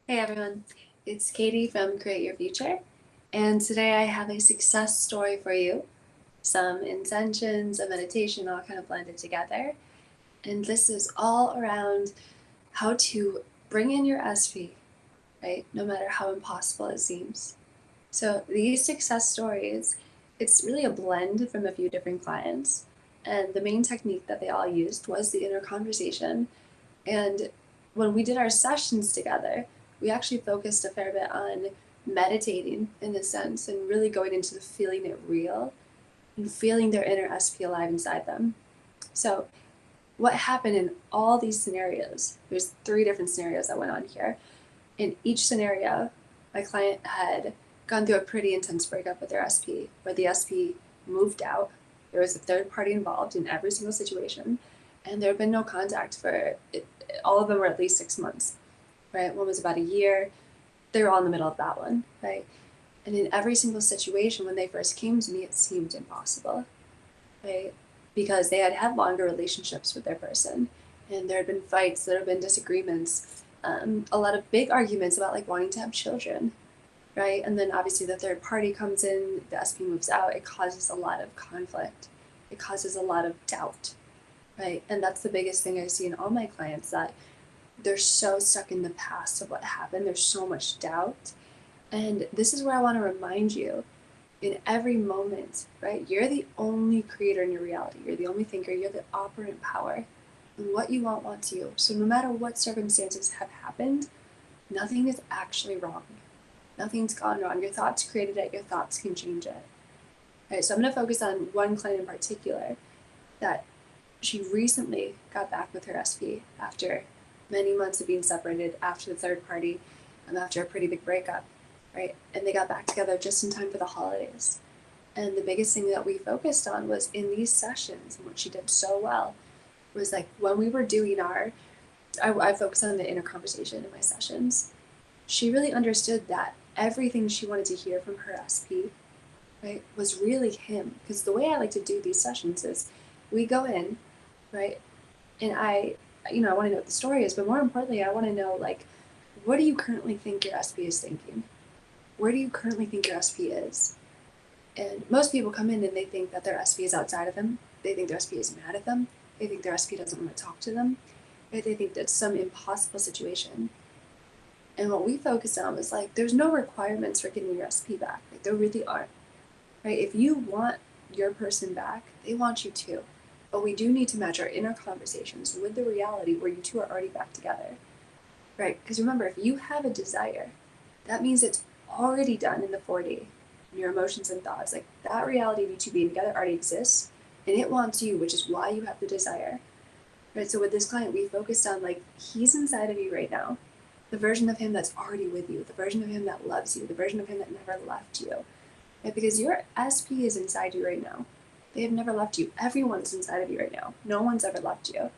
Hey everyone, it's Katie from Create Your Future, and today I have a success story for you. Some intentions, a meditation, all kind of blended together. And this is all around how to bring in your SP, right? No matter how impossible it seems. So these success stories, it's really a blend from a few different clients. And the main technique that they all used was the inner conversation. And when we did our sessions together, we actually focused a fair bit on meditating in a sense and really going into the feeling it real and feeling their inner SP alive inside them. So, what happened in all these scenarios? There's 3 different scenarios that went on here. In each scenario, my client had gone through a pretty intense breakup with their SP, where the SP moved out. There was a third party involved in every single situation, and there had been no contact for it. All of them were at least 6 months, right? One was about a year. They were all in the middle of that one, right? And in every single situation, when they first came to me, it seemed impossible, right? Because they had had longer relationships with their person, and there had been fights, there had been disagreements, a lot of big arguments about like wanting to have children, right? And then obviously the third party comes in, the SP moves out, it causes a lot of conflict, it causes a lot of doubt, right? And that's the biggest thing I see in all my clients, that they're so stuck in the past of what happened. There's so much doubt. And this is where I want to remind you, in every moment, right? You're the only creator in your reality. You're the only thinker. You're the operant power. And what you want wants you. So no matter what circumstances have happened, nothing is actually wrong. Nothing's gone wrong. Your thoughts created it. Your thoughts can change it. All right, so I'm going to focus on one client in particular that she recently got back with her SP after many months of being separated, after the third party, and after a pretty big breakup, right? And they got back together just in time for the holidays. And the biggest thing that we focused on was in these sessions, and what she did so well was like when we were doing I focused on the inner conversation in my sessions. She really understood that everything she wanted to hear from her SP, right, was really him. Because the way I like to do these sessions is we go in, right, and I want to know what the story is, but more importantly, I want to know, like, what do you currently think your SP is thinking? Where do you currently think your SP is? And most people come in and they think that their SP is outside of them. They think their SP is mad at them. They think their SP doesn't want to talk to them. Right? They think that's some impossible situation. And what we focused on was like, there's no requirements for getting your SP back. Like, there really aren't. Right? If you want your person back, they want you too. But we do need to match our inner conversations with the reality where you two are already back together. Right? Because remember, if you have a desire, that means it's already done in the 4D. Your emotions and thoughts, like that reality of you two being together already exists, and it wants you, which is why you have the desire. Right? So with this client, we focused on like, he's inside of you right now. The version of him that's already with you, the version of him that loves you, the version of him that never left you. Right? Because your SP is inside you right now. They have never left you. Everyone's inside of you right now. No one's ever left you.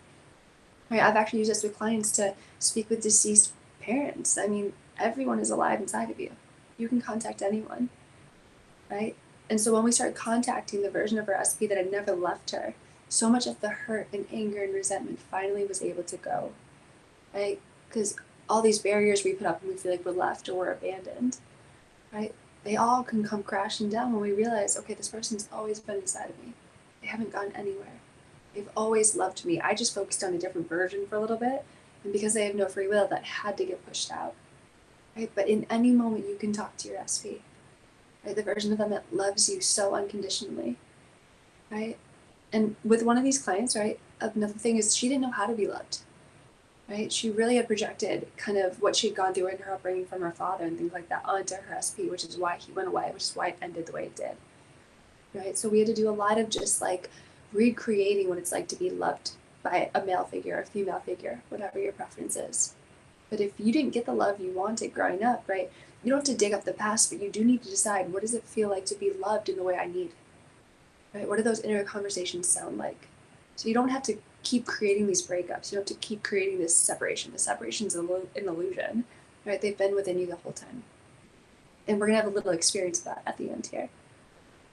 Right? I've actually used this with clients to speak with deceased parents. I mean, everyone is alive inside of you. You can contact anyone, right? And so when we start contacting the version of her SP that had never left her, so much of the hurt and anger and resentment finally was able to go, right? Because all these barriers we put up and we feel like we're left or we're abandoned, right? They all can come crashing down when we realize, okay, this person's always been inside of me. They haven't gone anywhere. They've always loved me. I just focused on a different version for a little bit. And because they have no free will, that had to get pushed out, right? But in any moment, you can talk to your SP, right? The version of them that loves you so unconditionally, right? And with one of these clients, right, another thing is she didn't know how to be loved, right? She really had projected kind of what she'd gone through in her upbringing from her father and things like that onto her SP, which is why he went away, which is why it ended the way it did, right? So we had to do a lot of just like recreating what it's like to be loved by a male figure or a female figure, whatever your preference is. But if you didn't get the love you wanted growing up, right, you don't have to dig up the past, but you do need to decide, what does it feel like to be loved in the way I need, right? What do those inner conversations sound like? So you don't have to keep creating these breakups. You don't have to keep creating this separation. The separation's an illusion, right? They've been within you the whole time. And we're gonna have a little experience of that at the end here.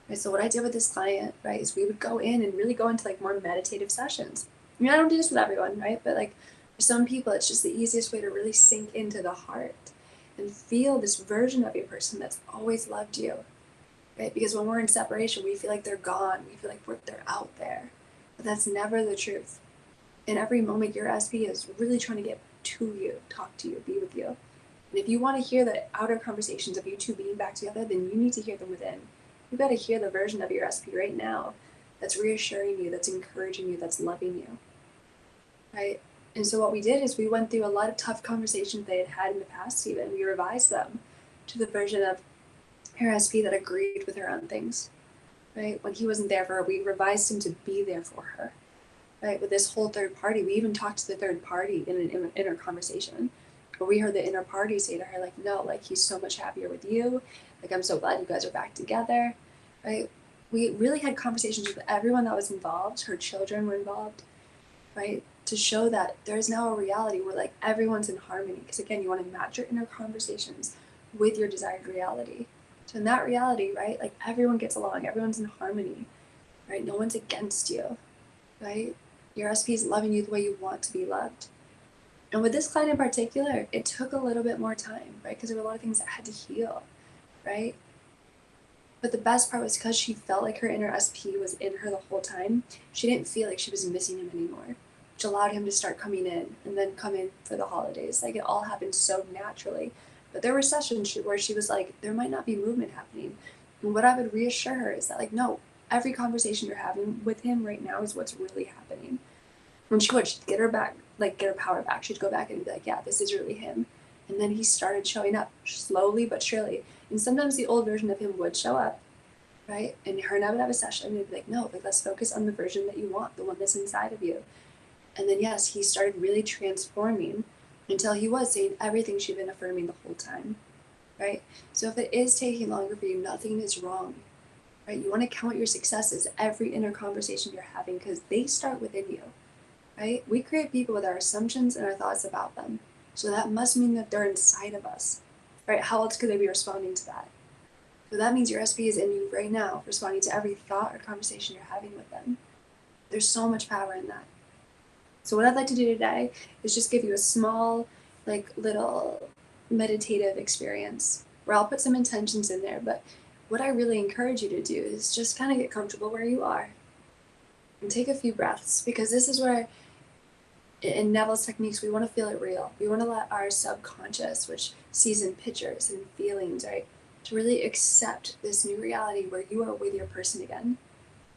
Right, so what I did with this client, right, is we would go in and really go into like more meditative sessions. I don't do this with everyone, right? But like for some people, it's just the easiest way to really sink into the heart. and feel this version of your person that's always loved you, right? Because when we're in separation, we feel like they're gone. We feel like they're out there. But that's never the truth. In every moment, your SP is really trying to get to you, talk to you, be with you. And if you want to hear the outer conversations of you two being back together, then you need to hear them within. You got to hear the version of your SP right now that's reassuring you, that's encouraging you, that's loving you, right? And so what we did is we went through a lot of tough conversations they had had in the past even. We revised them to the version of her SP that agreed with her on things, right? When he wasn't there for her, we revised him to be there for her, right? With this whole third party, we even talked to the third party in an inner conversation. But we heard the inner party say to her, like, no, like, he's so much happier with you. Like, I'm so glad you guys are back together, right? We really had conversations with everyone that was involved. Her children were involved, right? To show that there's now a reality where, like, everyone's in harmony. Because, again, you want to match your inner conversations with your desired reality. So in that reality, right, like, everyone gets along. Everyone's in harmony, right? No one's against you, right? Your SP is loving you the way you want to be loved. And with this client in particular, it took a little bit more time, right? Because there were a lot of things that had to heal, right? But the best part was because she felt like her inner SP was in her the whole time, she didn't feel like she was missing him anymore, which allowed him to start coming in and then come in for the holidays. Like, it all happened so naturally. But there were sessions where she was like, there might not be movement happening. And what I would reassure her is that, like, no, every conversation you're having with him right now is what's really happening. When she would, she'd get her back, like, get her power back. She'd go back and be like, yeah, this is really him. And then he started showing up slowly but surely. And sometimes the old version of him would show up, right? And her and I would have a session and they'd be like, no, like, let's focus on the version that you want, the one that's inside of you. And then, yes, he started really transforming until he was saying everything she'd been affirming the whole time, right? So if it is taking longer for you, nothing is wrong, right? You want to count your successes every inner conversation you're having because they start within you. Right? We create people with our assumptions and our thoughts about them. So that must mean that they're inside of us, right? How else could they be responding to that? So that means your SP is in you right now, responding to every thought or conversation you're having with them. There's so much power in that. So what I'd like to do today is just give you a small, like, little meditative experience where I'll put some intentions in there. But what I really encourage you to do is just kind of get comfortable where you are and take a few breaths, because this is where in Neville's techniques, we want to feel it real. We want to let our subconscious, which sees in pictures and feelings, right, to really accept this new reality where you are with your person again,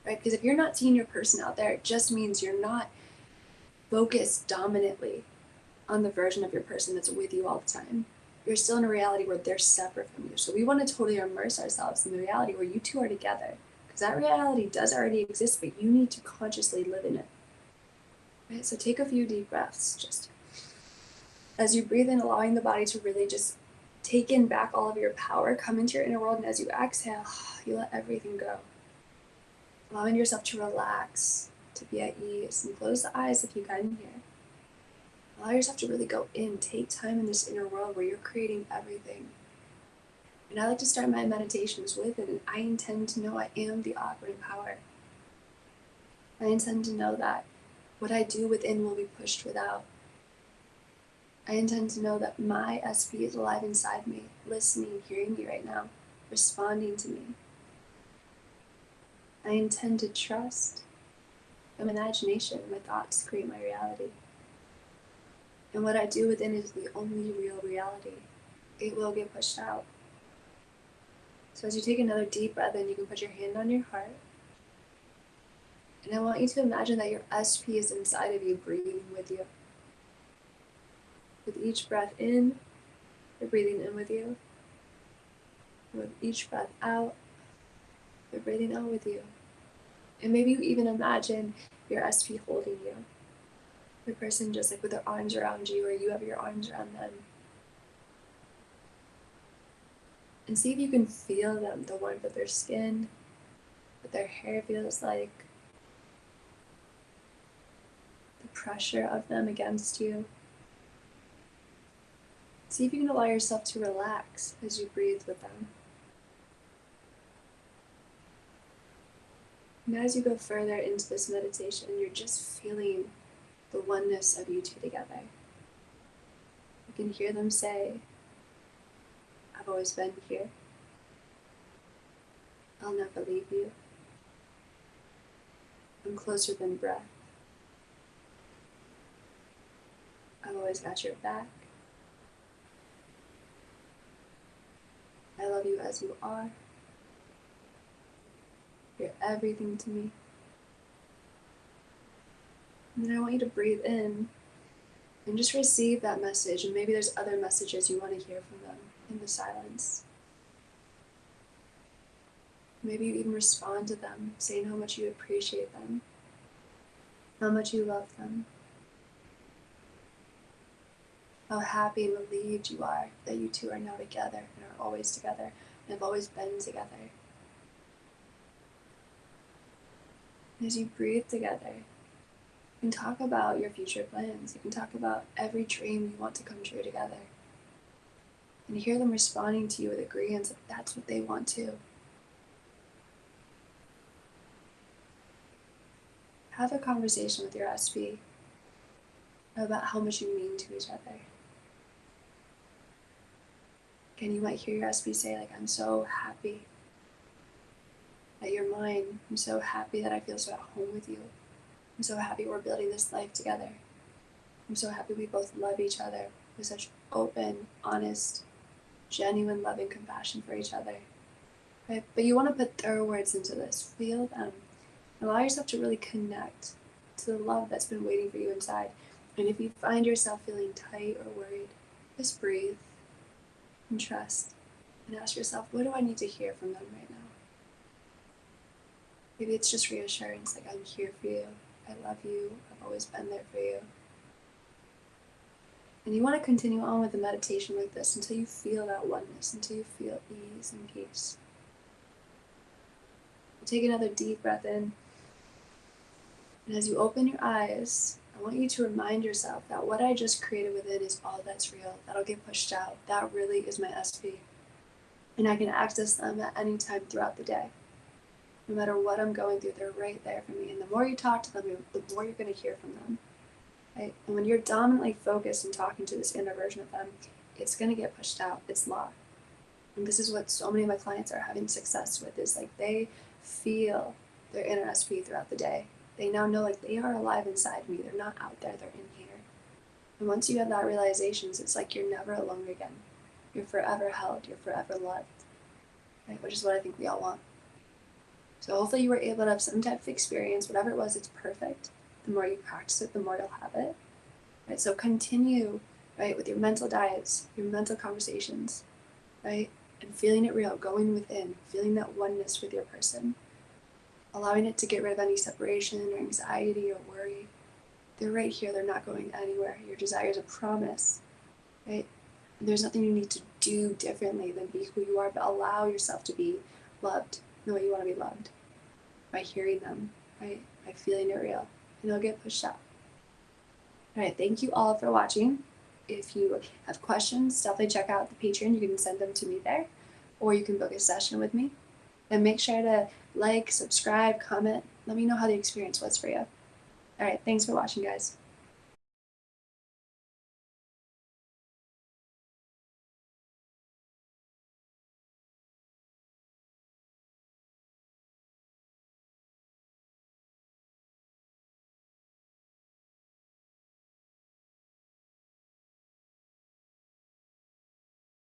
right? Because if you're not seeing your person out there, it just means you're not focused dominantly on the version of your person that's with you all the time. You're still in a reality where they're separate from you. So we want to totally immerse ourselves in the reality where you two are together, because that reality does already exist, but you need to consciously live in it. Right, so take a few deep breaths, just as you breathe in, allowing the body to really just take in back all of your power, come into your inner world, and as you exhale, you let everything go. Allowing yourself to relax, to be at ease, and close the eyes if you can here. Allow yourself to really go in, take time in this inner world where you're creating everything. And I like to start my meditations with it, and I intend to know I am the operative power. I intend to know that what I do within will be pushed without. I intend to know that my SP is alive inside me, listening, hearing me right now, responding to me. I intend to trust my imagination, my thoughts create my reality. And what I do within is the only real reality. It will get pushed out. So as you take another deep breath in, you can put your hand on your heart. And I want you to imagine that your SP is inside of you, breathing with you. With each breath in, they're breathing in with you. With each breath out, they're breathing out with you. And maybe you even imagine your SP holding you. The person just like with their arms around you, or you have your arms around them. And see if you can feel them, the warmth of their skin, what their hair feels like, the pressure of them against you. See if you can allow yourself to relax as you breathe with them. And as you go further into this meditation, you're just feeling the oneness of you two together. You can hear them say, I've always been here. I'll never leave you. I'm closer than breath. I've always got your back. I love you as you are. You're everything to me. And then I want you to breathe in and just receive that message. And maybe there's other messages you want to hear from them in the silence. Maybe you even respond to them, saying how much you appreciate them, how much you love them, how happy and relieved you are that you two are now together and are always together and have always been together. And as you breathe together, you can talk about your future plans. You can talk about every dream you want to come true together. And hear them responding to you with agreement that that's what they want too. Have a conversation with your SP about how much you mean to each other. Again, you might hear your SP say, like, I'm so happy that you're mine. I'm so happy that I feel so at home with you. I'm so happy we're building this life together. I'm so happy we both love each other with such open, honest, genuine love and compassion for each other. Right? But you want to put their words into this. Feel them. Allow yourself to really connect to the love that's been waiting for you inside. And if you find yourself feeling tight or worried, just breathe and trust and ask yourself, what do I need to hear from them right now? Maybe it's just reassurance, like, I'm here for you, I love you, I've always been there for you. And you want to continue on with the meditation like this until you feel that oneness, until you feel ease and peace. Take another deep breath in. And as you open your eyes, I want you to remind yourself that what I just created within is all that's real. That'll get pushed out. That really is my SP. And I can access them at any time throughout the day. No matter what I'm going through, they're right there for me. And the more you talk to them, the more you're going to hear from them. Right? And when you're dominantly focused and talking to this inner version of them, it's going to get pushed out. It's law. And this is what so many of my clients are having success with, is like they feel their inner SP throughout the day. They now know, like, they are alive inside me. They're not out there, they're in here. And once you have that realization, it's like you're never alone again. You're forever held, you're forever loved. Right? Which is what I think we all want. So hopefully you were able to have some type of experience, whatever it was, it's perfect. The more you practice it, the more you'll have it. Right? So continue, right, with your mental diets, your mental conversations, right? And feeling it real, going within, feeling that oneness with your person. Allowing it to get rid of any separation or anxiety or worry. They're right here, they're not going anywhere. Your desire is a promise, right? And there's nothing you need to do differently than be who you are, but allow yourself to be loved the way you want to be loved. By hearing them, right? By feeling it real. And they'll get pushed out. All right, thank you all for watching. If you have questions, definitely check out the Patreon. You can send them to me there, or you can book a session with me. And make sure to like, subscribe, comment. Let me know how the experience was for you. All right, thanks for watching, guys.